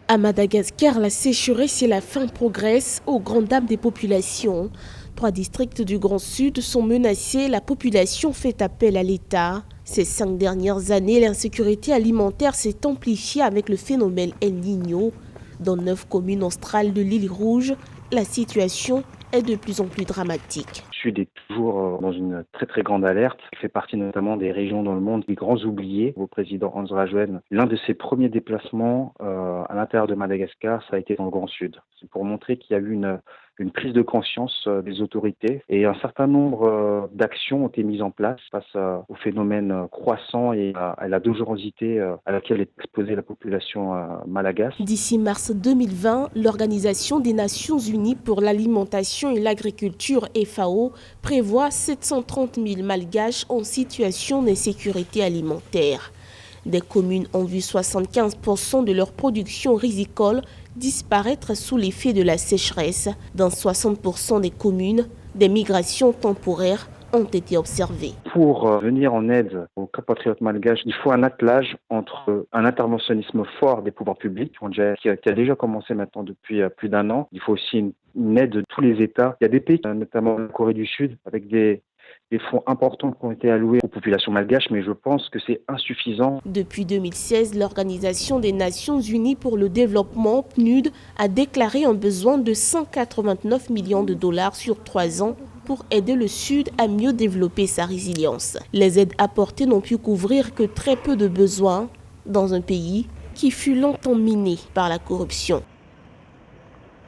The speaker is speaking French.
À Madagascar, la sécheresse et la faim progressent aux grandes dames des populations. 3 districts du Grand Sud sont menacés, la population fait appel à l'État. Ces 5 dernières années, l'insécurité alimentaire s'est amplifiée avec le phénomène El Niño. Dans 9 communes australes de l'île Rouge, la situation est de plus en plus dramatique. Le Sud est toujours dans une très grande alerte. Il fait partie notamment des régions dans le monde des grands oubliés. Au président Hans Rajwen, l'un de ses premiers déplacements à l'intérieur de Madagascar, ça a été dans le Grand Sud. C'est pour montrer qu'il y a eu une prise de conscience des autorités et un certain nombre d'actions ont été mises en place face au phénomène croissant et à la dangerosité à laquelle est exposée la population malagasy. D'ici mars 2020, l'Organisation des Nations Unies pour l'alimentation et l'agriculture FAO prévoit 730 000 malgaches en situation d'insécurité alimentaire. Des communes ont vu 75% de leur production rizicole disparaître sous l'effet de la sécheresse. Dans 60% des communes, des migrations temporaires ont été observées. Pour venir en aide aux compatriotes malgaches, il faut un attelage entre un interventionnisme fort des pouvoirs publics, qui a déjà commencé maintenant depuis plus d'1 an. Il faut aussi une aide de tous les États. Il y a des pays, notamment la Corée du Sud, avec des fonds importants qui ont été alloués aux populations malgaches, mais je pense que c'est insuffisant. Depuis 2016, l'Organisation des Nations Unies pour le développement, PNUD, a déclaré un besoin de 189 millions de dollars sur 3 ans pour aider le Sud à mieux développer sa résilience. Les aides apportées n'ont pu couvrir que très peu de besoins dans un pays qui fut longtemps miné par la corruption.